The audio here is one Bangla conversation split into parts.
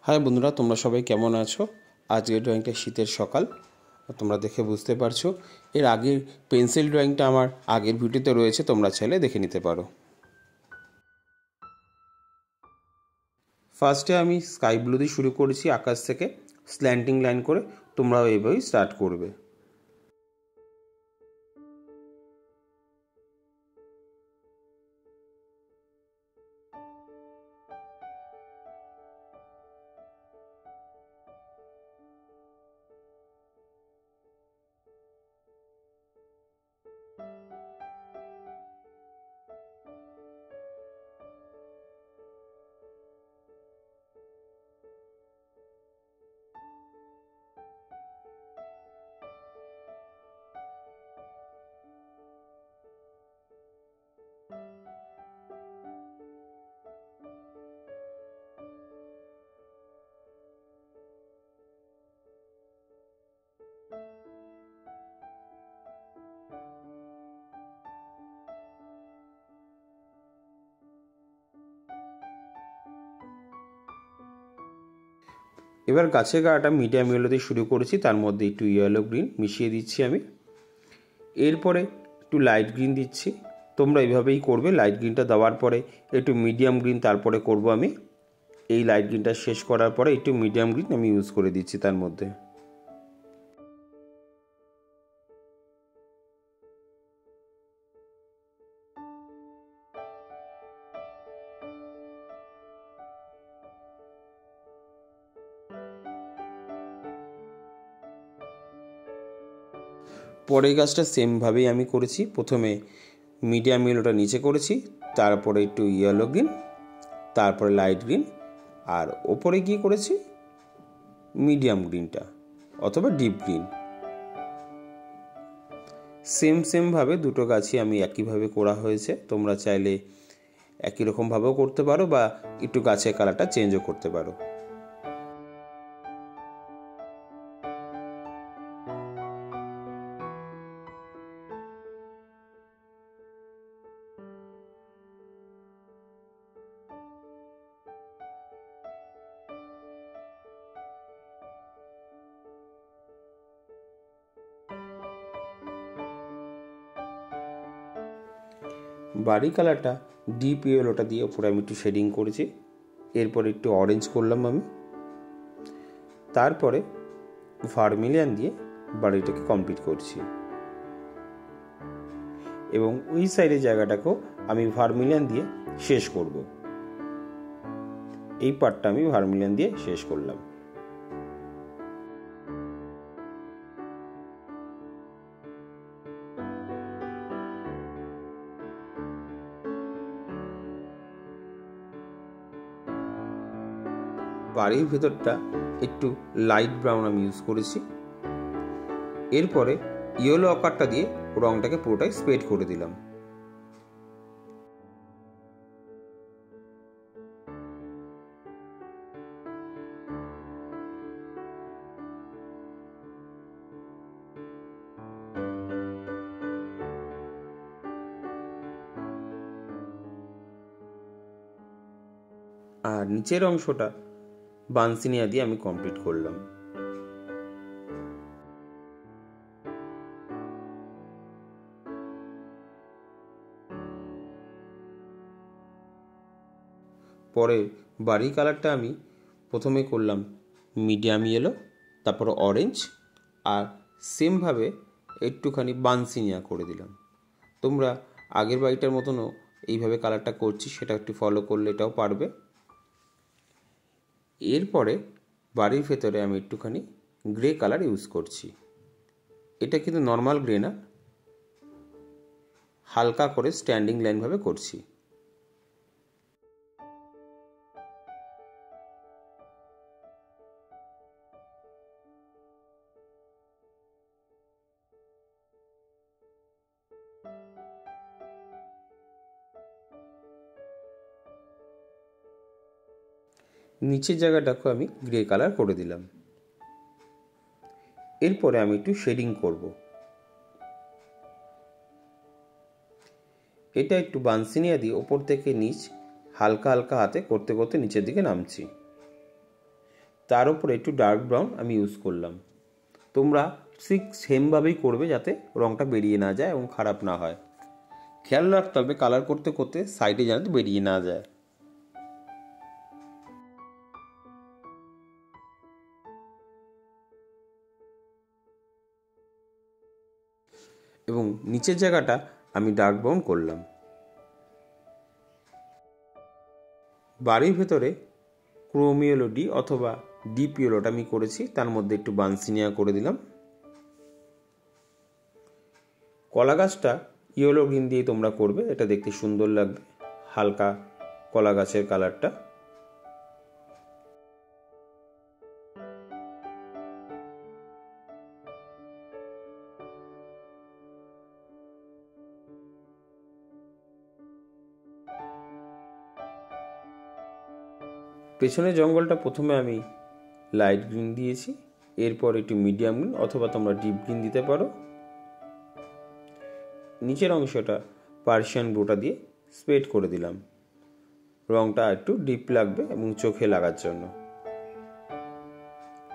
হাই বন্ধুরা, তোমরা সবাই কেমন আছো? আজকের ড্রয়িংটা শীতের সকাল, তোমরা দেখে বুঝতে পারছো। এর আগের পেন্সিল ড্রয়িংটা আমার আগের ভিডিওতে রয়েছে, তোমরা চাইলে দেখে নিতে পারো। ফার্স্টে আমি স্কাই ব্লু দিয়ে শুরু করেছি, আকাশ থেকে স্ল্যান্টিং লাইন করে। তোমরাও এইভাবেই স্টার্ট করবে। এবার গাছের গাটা মিডিয়াম ইয়েলো দিয়ে শুরু করেছি, তার মধ্যে একটু ইয়েলো গ্রিন মিশিয়ে দিচ্ছি আমি। এরপরে একটু লাইট গ্রিন দিচ্ছি। তোমরা এইভাবেই করবে। লাইট গ্রিনটা দেওয়ার পরে একটু মিডিয়াম গ্রিন তারপরে করব আমি। এই লাইট গ্রিনটা শেষ করার পরে একটু মিডিয়াম গ্রিন আমি ইউজ করে দিচ্ছি তার মধ্যে। পরের গাছটা সেমভাবেই আমি করেছি। প্রথমে মিডিয়াম ইয়েলোটা নিচে করেছি, তারপরে একটু ইয়েলো গ্রিন, তারপরে লাইট গ্রিন, আর ওপরে গিয়ে করেছি মিডিয়াম গ্রিনটা অথবা ডিপ গ্রিন। সেমভাবে দুটো গাছই আমি একইভাবে করা হয়েছে। তোমরা চাইলে একই রকমভাবেও করতে পারো বা একটু গাছের কালারটা চেঞ্জও করতে পারো। বাড়ি কালারটা ডিপ ইয়েলোটা দিয়ে ওপরে আমি একটু শেডিং করেছি। এরপর একটু অরেঞ্জ করলাম আমি। তারপরে ভার্মিলিয়ান দিয়ে বাড়িটাকে কমপ্লিট করছি, এবং ওই সাইডের জায়গাটাকেও আমি ভার্মিলিয়ান দিয়ে শেষ করব। এই পার্টটা আমি ভার্মিলিয়ান দিয়ে শেষ করলাম। বাড়ির ভেতরটা একটু লাইট ব্রাউন আমি ইউজ করেছি। এরপরে ইয়েলো আকারটা দিয়ে রংটাকে পুরোটাই স্প্রেড করে দিলাম। আর নিচের অংশটা বানসিনিয়া দিয়ে আমি কমপ্লিট করলাম। পরে বাড়ির কালারটা আমি প্রথমে করলাম মিডিয়াম ইয়েলো, তারপর অরেঞ্জ, আর সেমভাবে একটুখানি বানসিনিয়া করে দিলাম। তোমরা আগের বাড়িটার মতনও এইভাবে কালারটা করছি সেটা একটু ফলো করলে এটাও পারবে। এরপরে বাড়ির ভেতরে আমি একটুখানি গ্রে কালার ইউজ করছি। এটা কিন্তু নর্মাল গ্রে না, হালকা করে স্ট্যান্ডিং লাইনভাবে করছি। নিচের জায়গাটাকে আমি গ্রে কালার করে দিলাম। এরপরে আমি একটু শেডিং করব। এটা একটু বানসিনিয়া দিয়ে ওপর থেকে নিচ হালকা হালকা হাতে করতে করতে নিচের দিকে নামছি। তার উপরে একটু ডার্ক ব্রাউন আমি ইউজ করলাম। তোমরা ঠিক সেমভাবেই করবে যাতে রঙটা বেরিয়ে না যায় এবং খারাপ না হয়। খেয়াল রাখতে হবে কালার করতে করতে সাইডে যেন বেরিয়ে না যায়। এবং নিচের জায়গাটা আমি ডার্ক ব্রাউন করলাম। বাড়ির ভেতরে ক্রোম ইয়েলো ডি অথবা ডিপ ইয়েলোটা আমি করেছি, তার মধ্যে একটু বানসিনিয়া করে দিলাম। কলা গাছটা ইয়েলো গ্রিন দিয়ে তোমরা করবে, এটা দেখতে সুন্দর লাগবে, হালকা কলা গাছের কালারটা। পেছনের জঙ্গলটা প্রথমে আমি লাইট গ্রিন দিয়েছি, এরপর একটু মিডিয়াম গ্রিন অথবা তোমরা ডিপ গ্রিন দিতে পারো। নিচের অংশটা পার্সিয়ান ব্লুটা দিয়ে স্প্রেড করে দিলাম, রঙটা একটু ডিপ লাগবে এবং চোখে লাগার জন্য।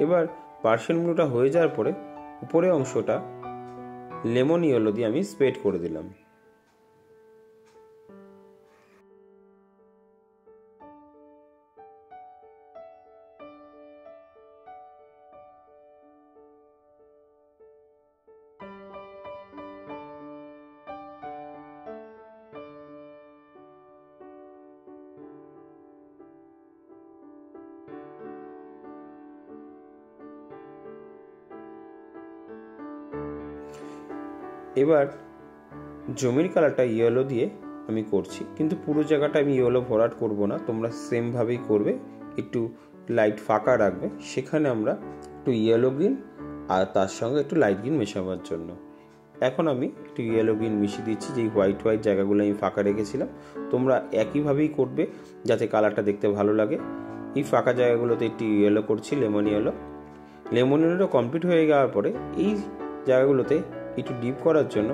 এবার পার্সিয়ান ব্লুটা হয়ে যাওয়ার পরে উপরের অংশটা লেমন ইয়েলো দিয়ে আমি স্প্রেড করে দিলাম। এবার জমির কালারটা ইয়েলো দিয়ে আমি করছি, কিন্তু পুরো জায়গাটা আমি ইয়েলো ভরাট করব না, তোমরা সেমভাবেই করবে, একটু লাইট ফাঁকা রাখবে, সেখানে আমরা একটু ইয়েলো গ্রিন আর তার সঙ্গে একটু লাইট গ্রিন মেশাবার জন্য। এখন আমি একটু ইয়েলো গ্রিন মিশিয়ে দিচ্ছি, যেই হোয়াইট হোয়াইট জায়গাগুলো আমি ফাঁকা রেখেছিলাম। তোমরা একইভাবেই করবে যাতে কালারটা দেখতে ভালো লাগে। এই ফাঁকা জায়গাগুলোতে একটু ইয়েলো করছি, লেমন ইয়েলো। লেমন ইয়েলোটা কমপ্লিট হয়ে যাওয়ার পরে এই জায়গাগুলোতে একটু ডিপ করার জন্য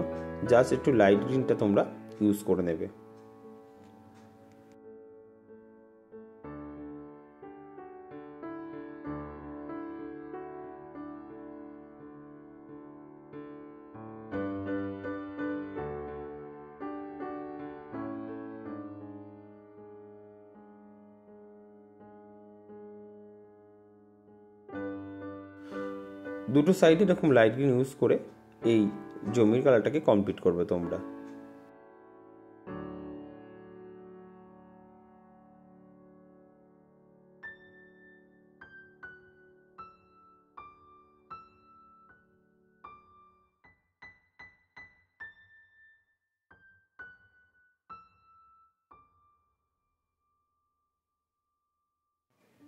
জাস্ট একটু লাইট গ্রিনটা তোমরা ইউজ করে নেবে। দুটো সাইডে এরকম লাইট গ্রিন ইউজ করে এই জমির কালারটাকে কমপ্লিট করবে তোমরা।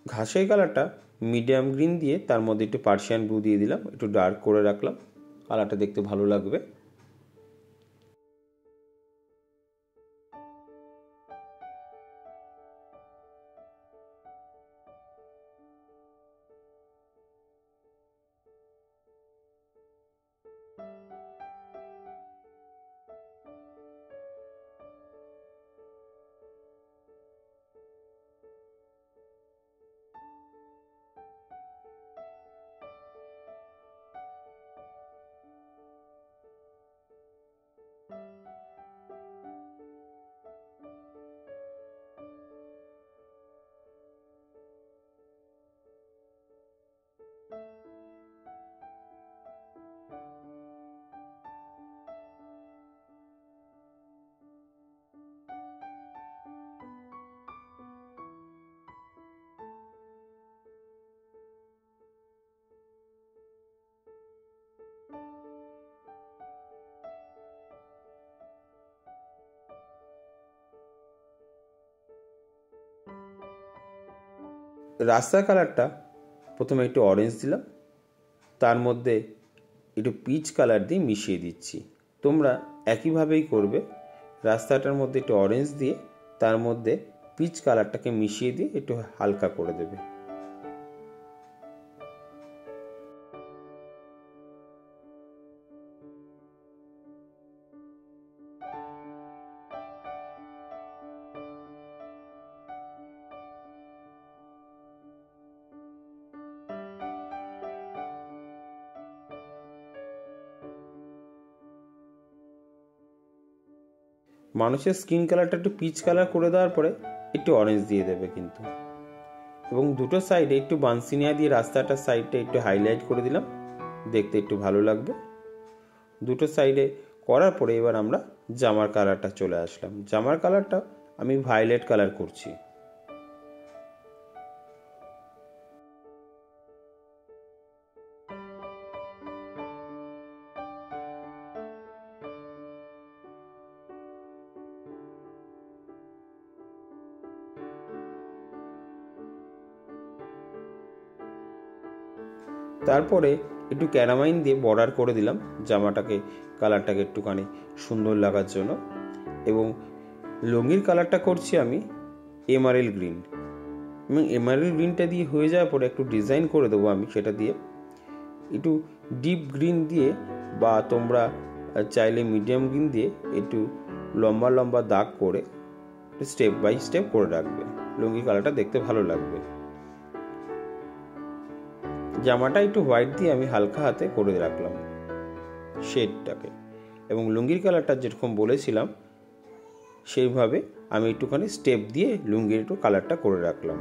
ঘাসের কালারটা মিডিয়াম গ্রিন দিয়ে তার মধ্যে একটু পার্সিয়ান ব্লু দিয়ে দিলাম, একটু ডার্ক করে রাখলাম, কালারটা দেখতে ভালো লাগবে। রাস্তার কালারটা প্রথমে একটু অরেঞ্জ দিলাম, তার মধ্যে একটু পিচ কালার দিয়ে মিশিয়ে দিচ্ছি। তোমরা একইভাবেই করবে, রাস্তাটার মধ্যে একটু অরেঞ্জ দিয়ে তার মধ্যে পিচ কালারটাকে মিশিয়ে দিয়ে একটু হালকা করে দেবে। মানুষের স্কিন কালারটা একটু পিচ কালার করে দেওয়ার পরে একটু অরেঞ্জ দিয়ে দেবে কিন্তু, এবং দুটো সাইডে একটু বানসিনিয়া দিয়ে রাস্তাটার সাইডটা একটু হাইলাইট করে দিলাম, দেখতে একটু ভালো লাগবে। দুটো সাইডে করার পরে এবার আমরা জামার কালারটা চলে আসলাম। জামার কালারটা আমি ভায়োলেট কালার করছি। তারপরে একটু ক্যারামাইন দিয়ে বর্ডার করে দিলাম জামাটাকে, কালারটাকে একটুখানি সুন্দর লাগার জন্য। এবং লুঙ্গির কালারটা করছি আমি এমারেল গ্রিন, এবং এমারেল গ্রিনটা দিয়ে হয়ে যাওয়ার পরে একটু ডিজাইন করে দেবো আমি সেটা দিয়ে, একটু ডিপ গ্রিন দিয়ে, বা তোমরা চাইলে মিডিয়াম গ্রিন দিয়ে একটু লম্বা লম্বা দাগ করে স্টেপ বাই স্টেপ করে রাখবে। লুঙ্গির কালারটা দেখতে ভালো লাগবে। জামাটা একটু হোয়াইট দিয়ে আমি হালকা হাতে করে রাখলাম শেডটাকে, এবং লুঙ্গির কালারটা যেরকম বলেছিলাম সেইভাবে আমি একটুখানি স্টেপ দিয়ে লুঙ্গির একটু কালারটা করে রাখলাম।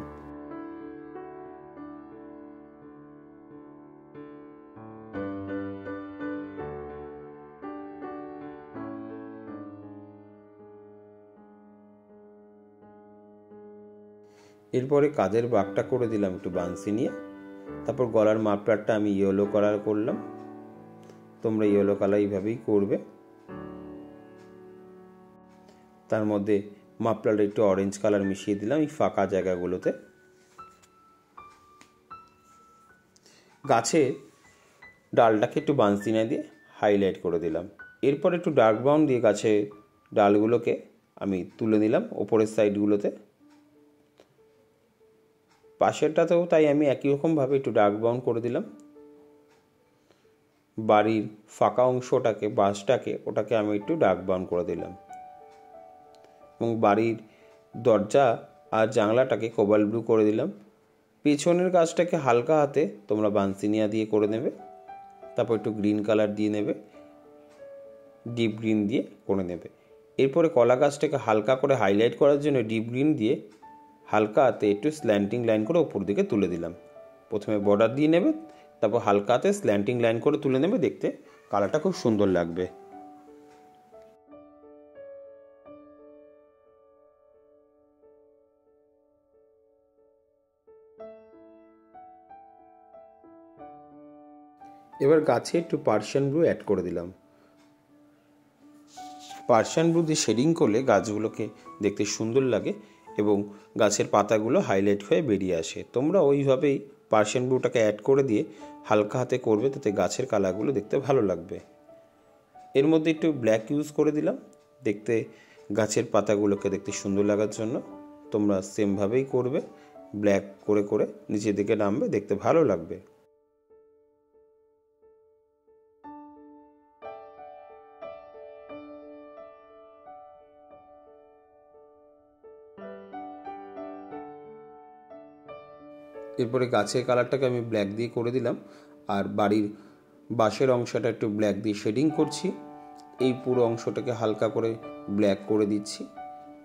এরপরে কাঁধের বাঁকটা করে দিলাম একটু বানসি নিয়ে। তারপর গলার মাফলারটা আমি ইয়েলো কালার করলাম। তোমরা ইয়েলো কালার এইভাবেই করবে। তার মধ্যে মাফলারটা একটু অরেঞ্জ কালার মিশিয়ে দিলাম এই ফাঁকা জায়গাগুলোতে। গাছে ডালটাকে একটু বানসিনা দিয়ে হাইলাইট করে দিলাম। এরপর একটু ডার্ক ব্রাউন দিয়ে গাছে ডালগুলোকে আমি তুলে নিলাম ওপরের সাইডগুলোতে। পাশেরটাতেও তাই আমি একই রকমভাবে একটু ডার্ক ব্রাউন করে দিলাম। বাড়ির ফাঁকা অংশটাকে, বাঁশটাকে, ওটাকে আমি একটু ডার্ক ব্রাউন করে দিলাম, এবং বাড়ির দরজা আর জানলাটাকে কোবাল্ট ব্লু করে দিলাম। পেছনের গাছটাকে হালকা হাতে তোমরা বানসিনিয়া দিয়ে করে নেবে। তারপর একটু গ্রিন কালার দিয়ে নেবে, ডিপ গ্রিন দিয়ে করে নেবে। এরপরে কলা গাছটাকে হালকা করে হাইলাইট করার জন্য ডিপ গ্রিন দিয়ে হালকা হাতে একটু স্ল্যান্টিং লাইন করে ওপর দিকে তুলে দিলাম। প্রথমে বর্ডার দিয়ে নেবে, তারপর হালকা হাতে স্ল্যান্টিং লাইন করে তুলে নেবে, দেখতে কালারটা খুব সুন্দর লাগবে। এবার গাছে একটু পার্সিয়ান ব্লু অ্যাড করে দিলাম। পার্সিয়ান ব্লু দিয়ে শেডিং করলে গাছগুলোকে দেখতে সুন্দর লাগে এবং গাছের পাতাগুলো হাইলাইট হয়ে বেরিয়ে আসে। তোমরা ওইভাবেই পার্সিয়ান ব্লুটাকে অ্যাড করে দিয়ে হালকা হাতে করবে, তাতে গাছের কালারগুলো দেখতে ভালো লাগবে। এর মধ্যে একটু ব্ল্যাক ইউজ করে দিলাম, দেখতে গাছের পাতাগুলোকে দেখতে সুন্দর লাগার জন্য। তোমরা সেমভাবেই করবে, ব্ল্যাক করে করে নিচের দিকে নামবে, দেখতে ভালো লাগবে। এরপরে গাছের কালারটাকে আমি ব্ল্যাক দিয়ে করে দিলাম, আর বাড়ির বাঁশের অংশটা একটু ব্ল্যাক দিয়ে শেডিং করছি। এই পুরো অংশটাকে হালকা করে ব্ল্যাক করে দিচ্ছি।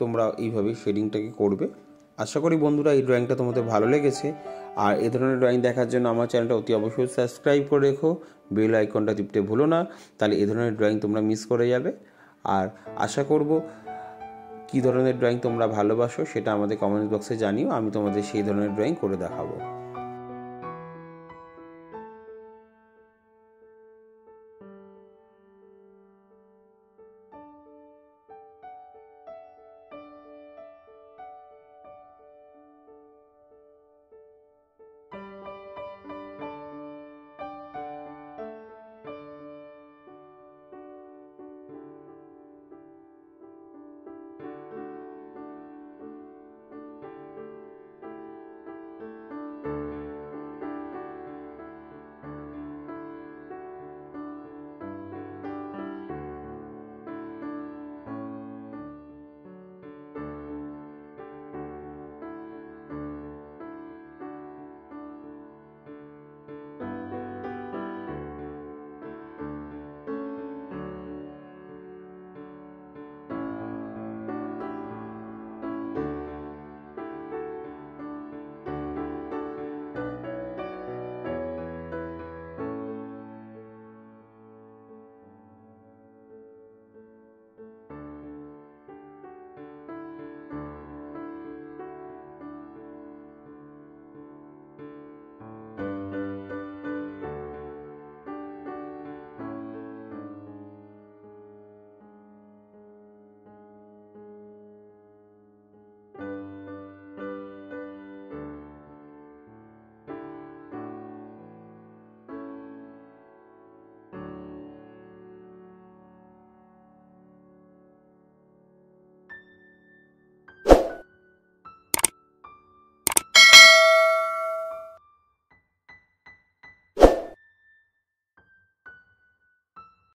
তোমরা এইভাবেই শেডিংটাকে করবে। আশা করি বন্ধুরা এই ড্রয়িংটা তোমাদের ভালো লেগেছে। আর এ ধরনের ড্রয়িং দেখার জন্য আমার চ্যানেলটা অতি অবশ্যই সাবস্ক্রাইব করে রেখো, বেল আইকনটা টিপতে ভুলো না, তাহলে এ ধরনের ড্রয়িং তোমরা মিস করে যাবে। আর আশা করব কী ধরনের ড্রয়িং তোমরা ভালোবাসো সেটা আমাদের কমেন্ট বক্সে জানিও, আমি তোমাদের সেই ধরনের ড্রয়িং করে দেখাবো।